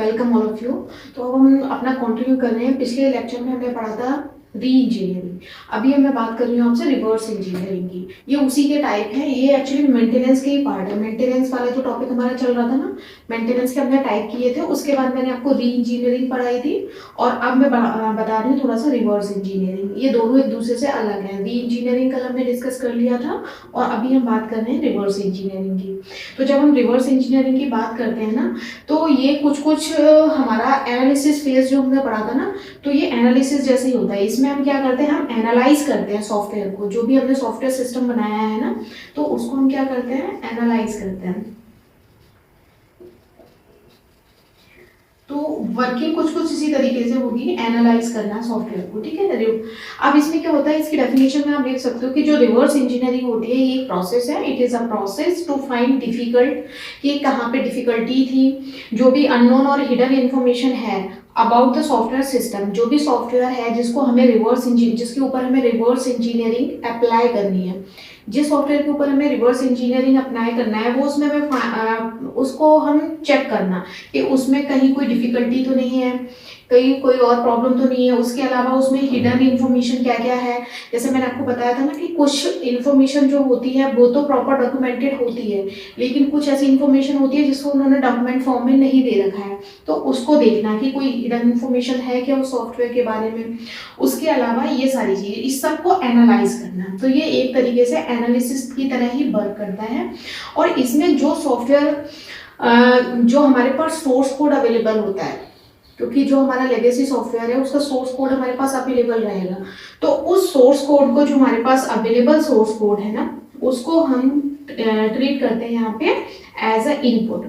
Welcome all of you. तो अब हम अपना कंटिन्यू कर रहे हैं। पिछले लेक्चर में हमने पढ़ा था री इंजीनियरिंग। अभी मैं बात कर रही हूँ आपसे रिवर्स इंजीनियरिंग की। ये उसी के टाइप है, ये एक्चुअली मेंटेनेंस के ही पार्ट है। मेंटेनेंस वाला जो टॉपिक हमारा चल रहा था ना, मेंटेनेंस के हमने टाइप किए थे, उसके बाद मैंने आपको री इंजीनियरिंग पढ़ाई थी। और अब मैं बता रही हूँ थोड़ा सा रिवर्स इंजीनियरिंग। ये दोनों एक दूसरे से अलग है। री इंजीनियरिंग कल हमने डिस्कस कर लिया था और अभी हम बात कर रहे हैं रिवर्स इंजीनियरिंग की। तो जब हम रिवर्स इंजीनियरिंग की बात करते हैं ना, तो ये कुछ कुछ हमारा एनालिसिस फेज जो हमने पढ़ा था ना, तो ये एनालिसिस जैसे ही होता है। इसमें हम क्या करते हैं, हम एनालाइज करते हैं सॉफ्टवेयर को। जो भी हमने सॉफ्टवेयर सिस्टम बनाया है ना, तो उसको हम क्या करते हैं, एनालाइज करते हैं। तो वर्किंग कुछ कुछ इसी तरीके से होगी, एनालाइज करना सॉफ्टवेयर को, ठीक है। अब इसमें क्या होता है, इसकी डेफिनेशन में आप देख सकते हो कि जो रिवर्स इंजीनियरिंग होती है, ये एक प्रोसेस है। It is a process to find difficult, कि कहाँ पे डिफिकल्टी थी, जो भी अननोन और हिडन इन्फॉर्मेशन है अबाउट द सॉफ्टवेयर सिस्टम। जो भी सॉफ्टवेयर है जिसको हमें जिसके ऊपर हमें रिवर्स इंजीनियरिंग अप्लाई करनी है, जिस सॉफ्टवेयर के ऊपर हमें रिवर्स इंजीनियरिंग अप्लाई करना है, वो उसमें हमें उसको हम चेक करना कि उसमें कहीं कोई डिफिकल्टी तो नहीं है, कहीं कोई और प्रॉब्लम तो नहीं है। उसके अलावा उसमें हिडन इन्फॉर्मेशन क्या क्या है। जैसे मैंने आपको बताया था ना कि कुछ इन्फॉर्मेशन जो होती है वो तो प्रॉपर डॉक्यूमेंटेड होती है, लेकिन कुछ ऐसी इन्फॉर्मेशन होती है जिसको उन्होंने डॉक्यूमेंट फॉर्म में नहीं दे रखा है। तो उसको देखना कि कोई हिडन इन्फॉर्मेशन है क्या उस सॉफ्टवेयर के बारे में। उसके अलावा ये सारी चीजें, इस सबको एनालाइज करना। तो ये एक तरीके से एनालिसिस की तरह ही वर्क करता है। और इसमें जो सॉफ्टवेयर जो हमारे पास सोर्स कोड अवेलेबल होता है, क्योंकि जो हमारा लेगेसी सॉफ्टवेयर है उसका सोर्स कोड हमारे पास अवेलेबल रहेगा, तो उस सोर्स कोड को, जो हमारे पास अवेलेबल सोर्स कोड है ना, उसको हम ट्रीट करते हैं यहाँ पे एज अ इनपुट,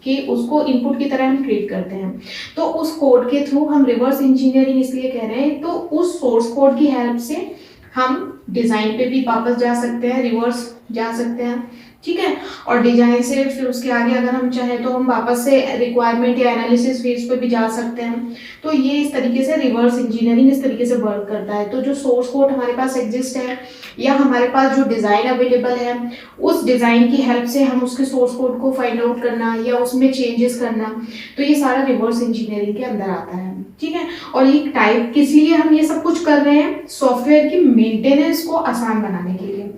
कि उसको इनपुट की तरह हम ट्रीट करते हैं। तो उस कोड के थ्रू हम रिवर्स इंजीनियरिंग इसलिए कह रहे हैं, तो उस सोर्स कोड की हेल्प से हम डिजाइन पे भी वापस जा सकते हैं, रिवर्स जा सकते हैं, ठीक है। और डिजाइन से फिर उसके आगे अगर हम चाहें तो हम वापस से रिक्वायरमेंट या एनालिसिस फेज पे भी जा सकते हैं। तो ये इस तरीके से रिवर्स इंजीनियरिंग इस तरीके से वर्क करता है। तो जो सोर्स कोड हमारे पास एग्जिस्ट है, या हमारे पास जो डिजाइन अवेलेबल है, उस डिजाइन की हेल्प से हम उसके सोर्स कोड को फाइंड आउट करना या उसमें चेंजेस करना, तो ये सारा रिवर्स इंजीनियरिंग के अंदर आता है, ठीक है। और ये टाइप किस लिए हम ये सब कुछ कर रहे हैं, सॉफ्टवेयर की मेंटेनेंस को आसान बनाने के लिए।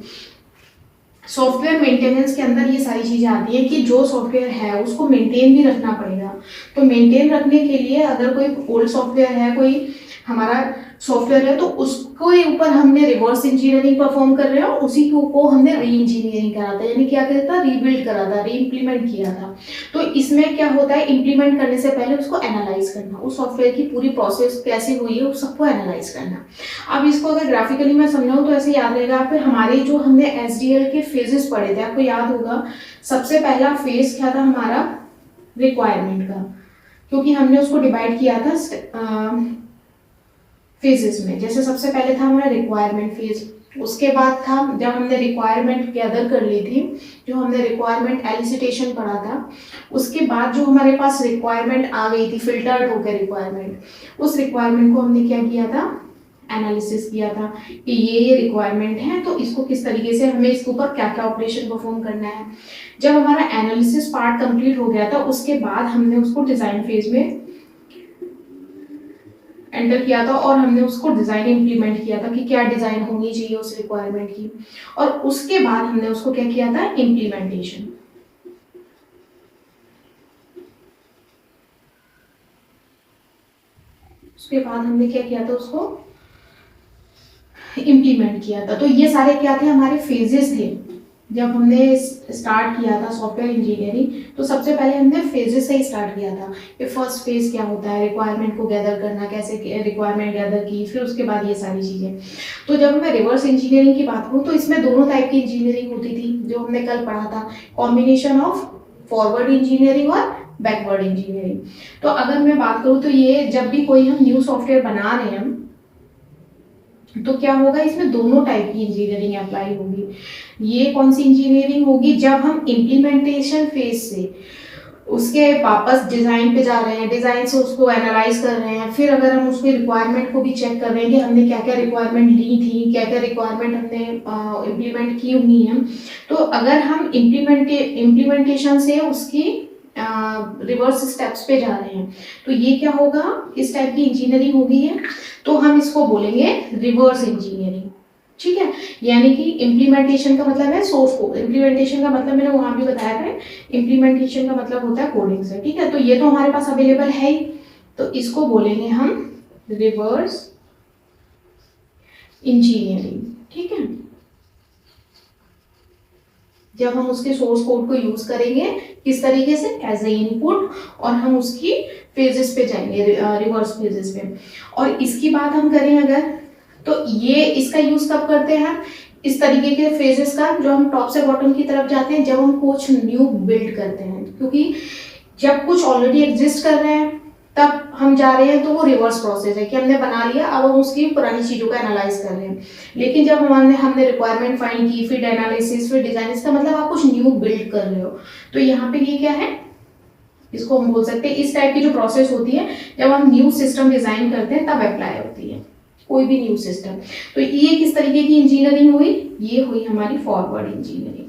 सॉफ्टवेयर मेंटेनेंस के अंदर ये सारी चीजें आती है कि जो सॉफ्टवेयर है उसको मेंटेन भी रखना पड़ेगा। तो मेंटेन रखने के लिए अगर कोई ओल्ड सॉफ्टवेयर है, कोई हमारा सॉफ्टवेयर है, तो उसको ऊपर हमने रिवर्स इंजीनियरिंग परफॉर्म कर रहे हैं और उसी को हमने री इंजीनियरिंग करा था, यानी क्या करा था, रीबिल्ड करा था, री इम्प्लीमेंट किया था। तो इसमें क्या होता है, इम्प्लीमेंट करने से पहले उसको एनालाइज करना, उस सॉफ्टवेयर की पूरी प्रोसेस कैसे हुई है उस सबको एनालाइज करना। अब इसको अगर ग्राफिकली मैं समझाऊं तो ऐसे याद रहेगा आप, हमारे जो हमने एसडीएल के फेजेस पढ़े थे, आपको याद होगा सबसे पहला फेज क्या था हमारा, रिक्वायरमेंट का, क्योंकि हमने उसको डिवाइड किया था फेजेस में। जैसे सबसे पहले था हमारा रिक्वायरमेंट फेज, उसके बाद था जब हमने रिक्वायरमेंट गैदर कर ली थी, जो हमने रिक्वायरमेंट एलिसिटेशन पढ़ा था, उसके बाद जो हमारे पास रिक्वायरमेंट आ गई थी फिल्टर्ड होकर रिक्वायरमेंट, उस रिक्वायरमेंट को हमने क्या किया था, एनालिसिस किया था कि ये रिक्वायरमेंट है, तो इसको किस तरीके से हमें इसके ऊपर क्या क्या ऑपरेशन परफॉर्म करना है। जब हमारा एनालिसिस पार्ट कंप्लीट हो गया था, उसके बाद हमने उसको डिजाइन फेज में एंटर किया था और हमने उसको डिजाइन इंप्लीमेंट किया था कि क्या डिजाइन होनी चाहिए उस रिक्वायरमेंट की। और उसके बाद हमने उसको क्या किया था, इंप्लीमेंटेशन। उसके बाद हमने क्या किया था, उसको इंप्लीमेंट किया था। तो ये सारे क्या थे, हमारे फेजेस थे। जब हमने स्टार्ट किया था सॉफ्टवेयर इंजीनियरिंग, तो सबसे पहले हमने फेजेस से ही स्टार्ट किया था कि फर्स्ट फेज क्या होता है, रिक्वायरमेंट को गैदर करना, कैसे रिक्वायरमेंट गैदर की, फिर उसके बाद ये सारी चीज़ें। तो जब मैं रिवर्स इंजीनियरिंग की बात करूँ तो इसमें दोनों टाइप की इंजीनियरिंग होती थी, जो हमने कल पढ़ा था, कॉम्बिनेशन ऑफ फॉरवर्ड इंजीनियरिंग और बैकवर्ड इंजीनियरिंग। तो अगर मैं बात करूँ तो ये जब भी कोई हम न्यू सॉफ्टवेयर बना रहे हैं, तो क्या होगा, इसमें दोनों टाइप की इंजीनियरिंग अप्लाई होगी। ये कौन सी इंजीनियरिंग होगी, जब हम इम्प्लीमेंटेशन फेज से उसके वापस डिजाइन पे जा रहे हैं, डिजाइन से उसको एनालाइज कर रहे हैं, फिर अगर हम उसके रिक्वायरमेंट को भी चेक कर रहे हैं कि हमने क्या क्या रिक्वायरमेंट ली थी, क्या क्या रिक्वायरमेंट हमने इम्प्लीमेंट की हुई है। तो अगर हम इम्प्लीमेंटेशन से उसकी रिवर्स स्टेप्स पे जा रहे हैं, तो ये क्या होगा, इस टाइप की इंजीनियरिंग होगी है, तो हम इसको बोलेंगे रिवर्स इंजीनियरिंग। ठीक है, यानी कि इम्प्लीमेंटेशन का मतलब है सोर्स कोड, इम्प्लीमेंटेशन का मतलब मैंने वहां भी बताया था, इम्प्लीमेंटेशन का मतलब होता है कोडिंग से। ठीक है, तो ये तो हमारे पास अवेलेबल है ही, तो इसको बोलेंगे हम रिवर्स इंजीनियरिंग। ठीक है, जब हम उसके सोर्स कोड को यूज करेंगे किस तरीके से, एज ए इनपुट, और हम उसकी फेजेस पे जाएंगे, रिवर्स फेजेस पे। और इसकी बात हम करें अगर, तो ये इसका यूज कब करते हैं, इस तरीके के फेजेस का, जो हम टॉप से बॉटम की तरफ जाते हैं, जब हम कुछ न्यू बिल्ड करते हैं। क्योंकि जब कुछ ऑलरेडी एग्जिस्ट कर रहे हैं तब हम जा रहे हैं, तो वो रिवर्स प्रोसेस है कि हमने बना लिया, अब हम उसकी पुरानी चीजों का एनालाइज कर रहे हैं। लेकिन जब हमने रिक्वायरमेंट फाइंड की, फिर एनालिसिस, फिर डिजाइन, इसका मतलब आप कुछ न्यू बिल्ड कर रहे हो। तो यहाँ पे ये क्या है, इसको हम बोल सकते हैं, इस टाइप की जो प्रोसेस होती है जब हम न्यू सिस्टम डिजाइन करते हैं तब अप्लाई होती है कोई भी न्यू सिस्टम। तो ये किस तरीके की इंजीनियरिंग हुई, ये हुई हमारी फॉरवर्ड इंजीनियरिंग।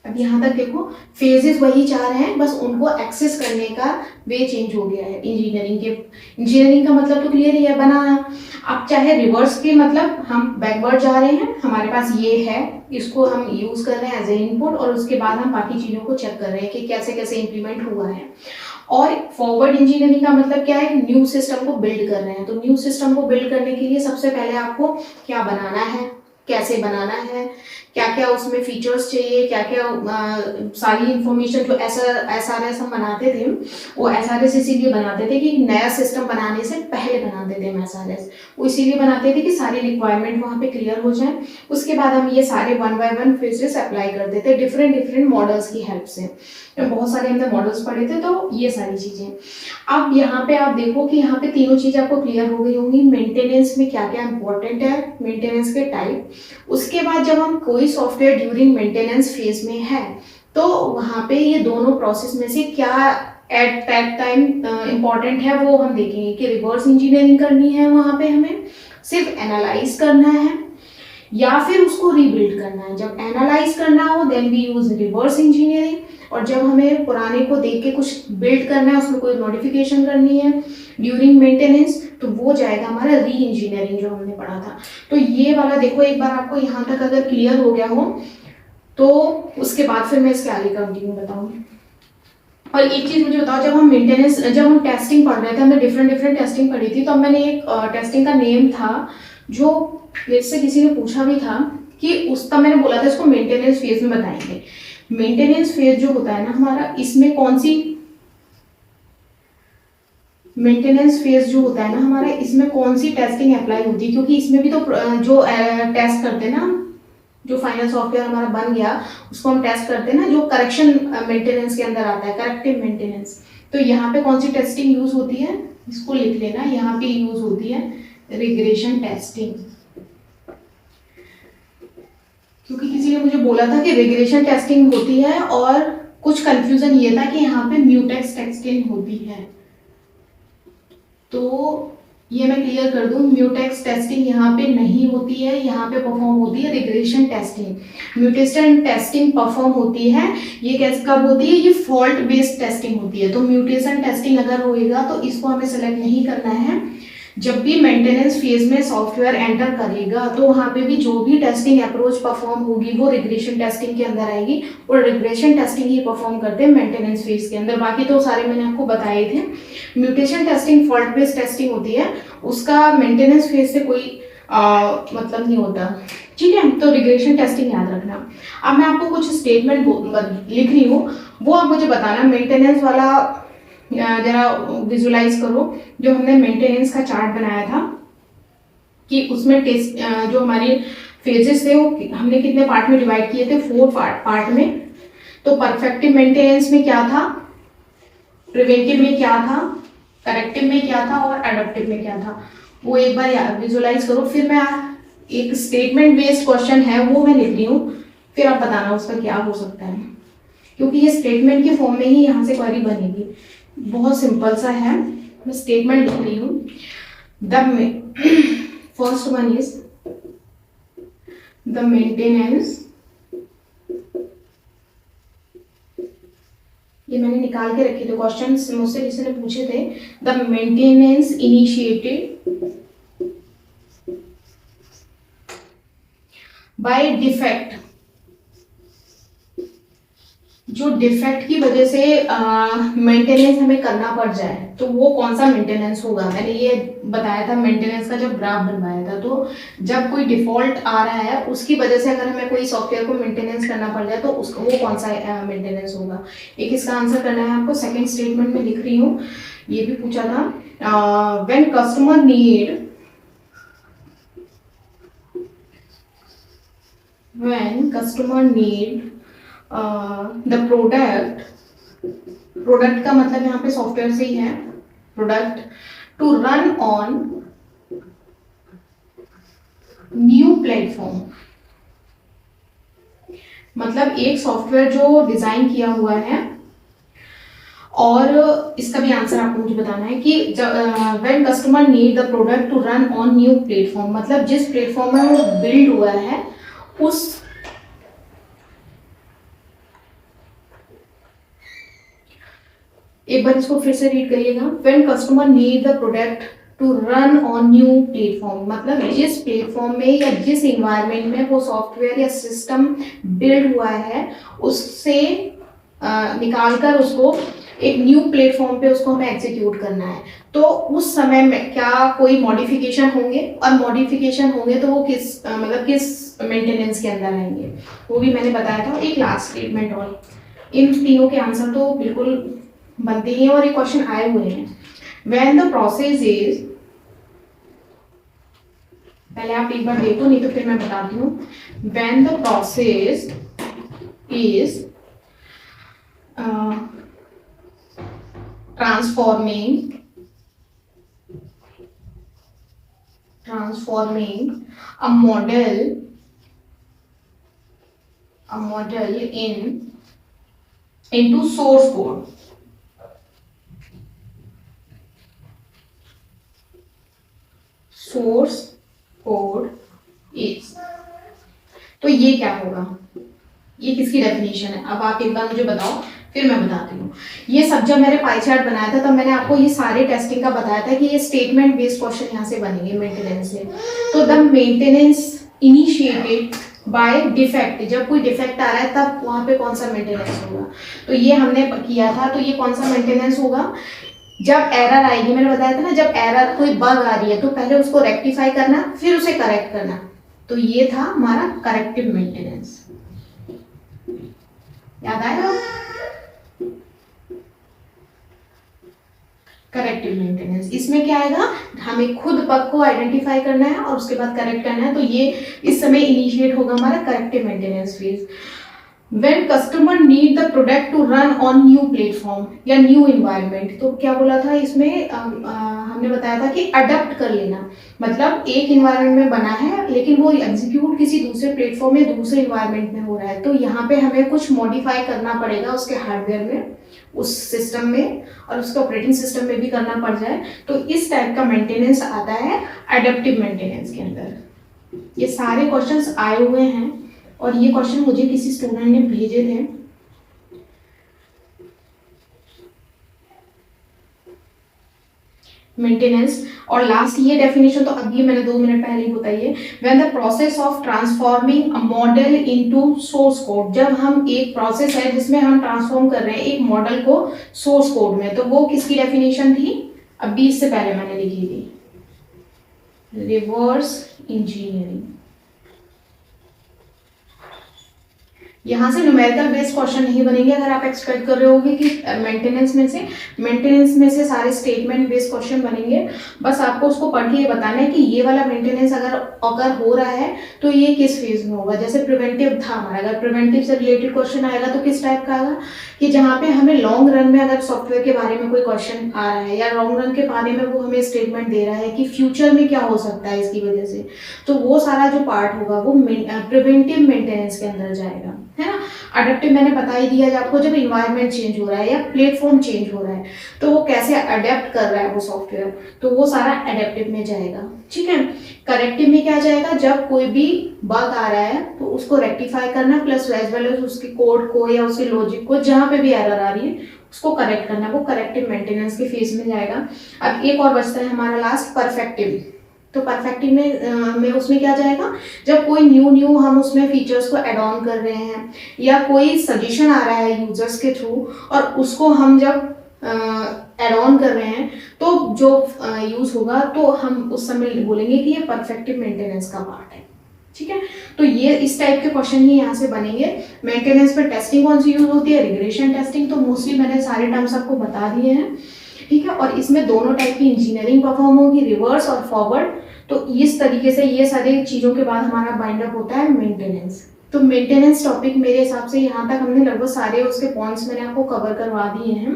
अब यहाँ तक देखो, फेजेस वही चार हैं, बस उनको एक्सेस करने का वे चेंज हो गया है। इंजीनियरिंग का मतलब तो क्लियर ही है, बनाना। अब चाहे रिवर्स के मतलब हम बैकवर्ड जा रहे हैं, हमारे पास ये है, इसको हम यूज कर रहे हैं एज ए इनपुट, और उसके बाद हम बाकी चीजों को चेक कर रहे हैं कि कैसे कैसे इंप्लीमेंट हुआ है। और फॉरवर्ड इंजीनियरिंग का मतलब क्या है, न्यू सिस्टम को बिल्ड कर रहे हैं। तो न्यू सिस्टम को बिल्ड करने के लिए सबसे पहले आपको क्या बनाना है, कैसे बनाना है, क्या क्या उसमें फीचर्स चाहिए, क्या क्या सारी इंफॉर्मेशन, जो एसआरएस हम बनाते थे, वो एसआरएस इसीलिए बनाते थे कि नया सिस्टम बनाने से पहले बनाते थे हम एसआरएस, वो इसीलिए बनाते थे कि सारी रिक्वायरमेंट वहाँ पे क्लियर हो जाए। उसके बाद हम ये सारे 1 बाय 1 फेजेस अप्लाई करते थे डिफरेंट मॉडल्स की हेल्प से। बहुत सारे हमने मॉडल्स पढ़े थे, तो ये सारी चीजें। अब यहाँ पे आप देखो कि यहाँ पे तीनों चीजें आपको क्लियर हो गई होंगी। मेंटेनेंस में क्या क्या इंपॉर्टेंट है, मेंटेनेंस के टाइप। उसके बाद जब हम कोई सॉफ्टवेयर ड्यूरिंग मेंटेनेंस फेज में है, तो वहां पे ये दोनों प्रोसेस में से क्या एट दैट टाइम इंपॉर्टेंट है, वो हम देखेंगे कि रिवर्स इंजीनियरिंग करनी है, वहां पे हमें सिर्फ एनालाइज करना है या फिर उसको रीबिल्ड करना है। जब एनालाइज करना हो then we use reverse engineering, और जब हमें पुराने को देख के कुछ बिल्ड करना है, उसमें कोई मॉडिफिकेशन करनी है ड्यूरिंग मेंटेनेंस, तो वो जाएगा हमारा री इंजीनियरिंग जो हमने पढ़ा था। तो ये वाला देखो, एक बार आपको यहाँ तक अगर क्लियर हो गया हो, तो उसके बाद फिर मैं इसके आगे कंटिन्यू बताऊंगी। और एक चीज मुझे बताओ, जब हम टेस्टिंग पढ़ रहे थे, हमने डिफरेंट टेस्टिंग पढ़ी थी, तो मैंने एक टेस्टिंग का नेम था, जो मेरे से किसी ने पूछा भी था कि उस तब मैंने बोला था इसको मेंटेनेंस फेज में बताएंगे। मेंटेनेंस फेज जो होता है ना हमारा, इसमें कौन सी मेंटेनेंस फेज जो होता है ना हमारा, इसमें कौन सी टेस्टिंग अप्लाई होती है, क्योंकि इसमें भी तो जो टेस्ट करते हैं ना, जो फाइनल सॉफ्टवेयर हमारा बन गया उसको हम टेस्ट करते हैं ना, जो करेक्शन मेंटेनेंस के अंदर आता है, करेक्टिव मेंटेनेंस। तो यहाँ पे कौन सी टेस्टिंग यूज होती है, इसको लिख लेना, यहाँ पे यूज होती है रिग्रेशन टेस्टिंग। क्योंकि किसी ने मुझे बोला था कि रिग्रेशन टेस्टिंग होती है, और कुछ कंफ्यूजन ये था कि यहाँ पे म्यूटेक्स टेस्टिंग होती है। तो ये मैं क्लियर कर दूं, म्यूटेक्स टेस्टिंग यहाँ पे नहीं होती है, यहाँ पे परफॉर्म होती है regression testing. Mutation testing perform होती है, ये कैसे कब होती है, ये फॉल्ट बेस्ड टेस्टिंग होती है। तो म्यूटेशन टेस्टिंग अगर होएगा तो इसको हमें सेलेक्ट नहीं करना है। जब भी मेंटेनेंस फेज में सॉफ्टवेयर एंटर करेगा, तो वहाँ पे भी जो भी टेस्टिंग अप्रोच परफॉर्म होगी वो रिग्रेशन टेस्टिंग के अंदर आएगी, और रिग्रेशन टेस्टिंग ही परफॉर्म करते हैं मेंटेनेंस फेज के अंदर। बाकी तो सारे मैंने आपको बताए थे। Mutation testing fault based testing होती है, उसका मेंटेनेंस फेज से कोई मतलब नहीं होता। ठीक है, तो रिग्रेशन टेस्टिंग याद रखना। अब मैं आपको कुछ स्टेटमेंट लिख रही हूँ, वो आप मुझे बताना। मेंटेनेंस वाला जरा विजुलाइज करो, जो हमने मेंटेनेंस का चार्ट बनाया था कि उसमें टेस्ट जो हमारे फेजेस थे वो हमने कितने पार्ट में डिवाइड किए थे, 4 पार्ट में। तो परफेक्टिव मेंटेनेंस में क्या था, प्रिवेंटिव में क्या था, करेक्टिव में क्या था, और एडप्टिव में क्या था, वो एक बार विजुलाइज करो। फिर मैं एक स्टेटमेंट बेस्ड क्वेश्चन है वो मैं लिख रही हूँ, फिर आप बताना उसका क्या हो सकता है, क्योंकि ये स्टेटमेंट के फॉर्म में ही यहाँ से क्वेरी बनेगी। बहुत सिंपल सा है, मैं स्टेटमेंट लिख रही हूँ। First one is the maintenance, ये मैंने निकाल के रखे थे क्वेश्चंस मुझसे किसी ने पूछे थे। The maintenance initiated by defect, जो डिफेक्ट की वजह से मेंटेनेंस हमें करना पड़ जाए तो वो कौन सा मेंटेनेंस होगा। मैंने ये बताया था मेंटेनेंस का जब ग्राफ बनवाया था, तो जब कोई डिफॉल्ट आ रहा है उसकी वजह से अगर हमें कोई सॉफ्टवेयर को मेंटेनेंस करना पड़ जाए तो उसको वो कौन सा मेंटेनेंस होगा। एक इसका आंसर करना है आपको, सेकेंड स्टेटमेंट में लिख रही हूँ, ये भी पूछा था। When customer need, when customer need the product, product का मतलब यहाँ पे सॉफ्टवेयर से ही है, product to run on new platform, मतलब एक सॉफ्टवेयर जो डिजाइन किया हुआ है, और इसका भी आंसर आपको मुझे बताना है कि when customer need the product to run on new platform, मतलब जिस प्लेटफॉर्म में वो बिल्ड हुआ है उस एक बार इसको फिर से रीड करिएगा। When customer need the product to run on new platform, मतलब जिस प्लेटफॉर्म में या जिस इन्वायरमेंट में वो सॉफ्टवेयर या सिस्टम बिल्ड हुआ है उससे निकालकर उसको एक न्यू प्लेटफॉर्म पे उसको हमें एग्जीक्यूट करना है, तो उस समय में क्या कोई मॉडिफिकेशन होंगे, और मॉडिफिकेशन होंगे तो वो किस मतलब किस मेंटेनेंस के अंदर आएंगे, वो भी मैंने बताया था। एक लास्ट स्टेटमेंट और, इन तीनों के आंसर तो बिल्कुल बनते ही हैं और ये क्वेश्चन आए हुए हैं। व्हेन द प्रोसेस इज, पहले आप एक बार देखो नहीं तो फिर मैं बताती हूँ। When the process is transforming a model into source code, source code is, तो ये क्या होगा, ये किसकी डेफिनेशन है, अब आप एक बार मुझे बताओ फिर मैं बताती हूँ। ये सब जब मैंने पाई चार्ट बनाया था तब मैंने आपको ये सारे टेस्टिंग का बताया था कि ये स्टेटमेंट बेस्ड क्वेश्चन यहाँ से बनेंगे मेंटेनेंस से। तो the maintenance initiated by defect, जब कोई डिफेक्ट आ रहा है तब वहाँ पे कौन सा मेंटेनेंस होगा, तो ये हमने किया था। तो ये कौन सा मेंटेनेंस होगा, जब एरर आएगी, मैंने बताया था ना जब एरर कोई बग आ रही है तो पहले उसको रेक्टिफाई करना फिर उसे करेक्ट करना, तो ये था हमारा करेक्टिव मेंटेनेंस। याद आएगा, करेक्टिव मेंटेनेंस, इसमें क्या आएगा, हमें खुद बग को आइडेंटिफाई करना है और उसके बाद करेक्ट करना है, तो ये इस समय इनिशिएट होगा हमारा corrective maintenance phase. When customer need the product to run on new platform या new environment, तो क्या बोला था इसमें हमने बताया था कि अडॉप्ट कर लेना, मतलब एक इन्वायरमेंट में बना है लेकिन वो एग्जीक्यूट किसी दूसरे प्लेटफॉर्म में दूसरे इन्वायरमेंट में हो रहा है, तो यहाँ पे हमें कुछ मॉडिफाई करना पड़ेगा उसके हार्डवेयर में, उस सिस्टम में और उसके ऑपरेटिंग सिस्टम में भी करना पड़ जाए, तो इस टाइप का मेंटेनेंस आता है एडप्टिव मेंटेनेंस के अंदर। ये सारे क्वेश्चंस आए हुए हैं और ये क्वेश्चन मुझे किसी स्टूडेंट ने भेजे थे। मेंटेनेंस और लास्ट ये डेफिनेशन तो अभी मैंने 2 मिनट पहले ही बताई है। When the process of transforming a model into source code, जब हम एक प्रोसेस है जिसमें हम ट्रांसफॉर्म कर रहे हैं एक मॉडल को सोर्स कोड में, तो वो किसकी डेफिनेशन थी, अभी इससे पहले मैंने लिखी थी, रिवर्स इंजीनियरिंग। यहाँ से न्यूमेरिकल बेस्ड क्वेश्चन नहीं बनेंगे अगर आप एक्सपेक्ट कर रहे होगे कि मेंटेनेंस में से सारे स्टेटमेंट बेस्ड क्वेश्चन बनेंगे। बस आपको उसको पढ़ के ये बताना है कि ये वाला मेंटेनेंस अगर हो रहा है तो ये किस फेज में होगा। जैसे प्रिवेंटिव था हमारा, अगर प्रिवेंटिव से रिलेटेड क्वेश्चन आएगा तो किस टाइप का आएगा कि जहाँ पे हमें लॉन्ग रन में अगर सॉफ्टवेयर के बारे में कोई क्वेश्चन आ रहा है या लॉन्ग रन के बारे में वो हमें स्टेटमेंट दे रहा है कि फ्यूचर में क्या हो सकता है इसकी वजह से, तो वो सारा जो पार्ट होगा वो प्रिवेंटिव मेंटेनेंस के अंदर जाएगा। है ना। अडेप्टिव मैंने बता ही दिया आपको, जब इन्वायरमेंट चेंज हो रहा है या प्लेटफॉर्म चेंज हो रहा है तो वो कैसे अडेप्ट कर रहा है वो सॉफ्टवेयर, तो वो सारा अडेप्टिव में जाएगा, ठीक है। करेक्टिव में क्या जाएगा, जब कोई भी बग आ रहा है तो उसको रेक्टिफाई करना, प्लस एज वेल एज उसके कोड को या उसके लॉजिक को जहाँ पे भी एरर आ रही है उसको करेक्ट करना, वो करेक्टिव मेंटेनेंस के फेज में जाएगा। अब एक और बचता है हमारा लास्ट परफेक्टिव। तो परफेक्टिव में उसमें क्या जाएगा, जब कोई न्यू हम उसमें फीचर्स को एड ऑन कर रहे हैं या कोई सजेशन आ रहा है यूजर्स के थ्रू और उसको हम जब एड ऑन कर रहे हैं तो जो यूज होगा तो हम उस समय बोलेंगे कि ये परफेक्टिव मेंटेनेंस का पार्ट है, ठीक है। तो ये इस टाइप के क्वेश्चन ही यहाँ से बनेंगे। मेंटेनेंस में टेस्टिंग कौन सी यूज होती है, रिग्रेशन टेस्टिंग, तो मोस्टली मैंने सारे टर्म्स आपको बता दिए हैं, ठीक है। और इसमें दोनों टाइप की इंजीनियरिंग परफॉर्म होगी, रिवर्स और फॉरवर्ड। तो इस तरीके से ये सारी चीजों के बाद हमारा बाइंड अप होता है मेंटेनेंस। तो मेंटेनेंस टॉपिक मेरे हिसाब से यहाँ तक हमने लगभग सारे उसके पॉइंट्स मैंने आपको कवर करवा दिए हैं।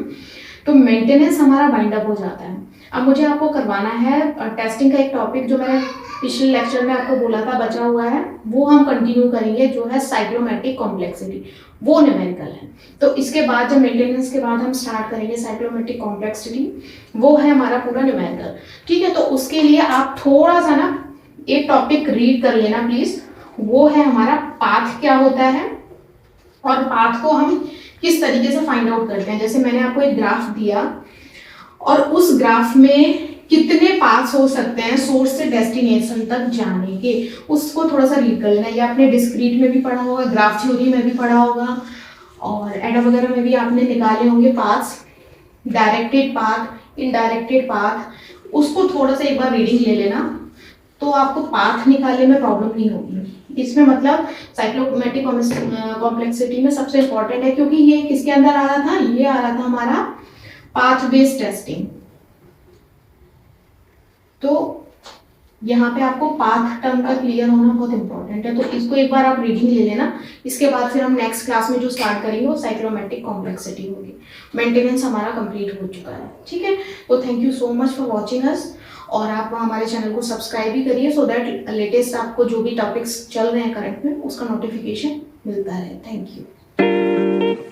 तो मेंटेनेंस हमारा बाइंड अप हो जाता है। अब मुझे आपको करवाना है टेस्टिंग का एक टॉपिक जो मैंने पिछले लेक्चर में आपको बोला था बचा हुआ है, वो हम कंटिन्यू करेंगे, जो है साइक्लोमेट्रिक कॉम्प्लेक्सिटी, वो न्यूमेरिकल है। तो इसके बाद जब मेंटेनेंस के बाद हम स्टार्ट करेंगे साइक्लोमेट्रिक कॉम्प्लेक्सिटी, वो है हमारा पूरा न्यूमेरिकल, ठीक है। तो उसके लिए आप थोड़ा सा ना एक टॉपिक रीड कर लेना प्लीज, वो है हमारा पाथ क्या होता है और पाथ को हम किस तरीके से फाइंड आउट करते हैं। जैसे मैंने आपको एक ग्राफ दिया और उस ग्राफ में कितने पाथ्स हो सकते हैं सोर्स से डेस्टिनेशन तक जाने के, उसको थोड़ा सा रीड कर लेना। ये आपने डिस्क्रीट में भी पढ़ा होगा, ग्राफ थ्योरी में भी पढ़ा होगा और एडा वगैरह में भी आपने निकाले होंगे पाथ्स, डायरेक्टेड पाथ, इनडायरेक्टेड पाथ, उसको थोड़ा सा एक बार रीडिंग ले लेना तो आपको पाथ निकालने में प्रॉब्लम नहीं होगी। इसमें मतलब साइक्लोमेट्रिक कॉम्प्लेक्सिटी में सबसे इंपॉर्टेंट है, क्योंकि ये किसके अंदर आ रहा था, ये आ रहा था हमारा पाथ बेस्ड टेस्टिंग। तो यहाँ पे आपको पाथ टर्म का क्लियर होना बहुत इंपॉर्टेंट है, तो इसको एक बार आप रीडिंग ले लेना। इसके बाद फिर हम नेक्स्ट क्लास में जो स्टार्ट करेंगे वो साइक्लोमेट्रिक कॉम्प्लेक्सिटी होगी। मेंटेनेंस हमारा कंप्लीट हो चुका है, ठीक है। तो thank you so much for watching us, और आप हमारे चैनल को सब्सक्राइब भी करिए सो दैट लेटेस्ट आपको जो भी टॉपिक्स चल रहे हैं करंट में उसका नोटिफिकेशन मिलता रहे। Thank you.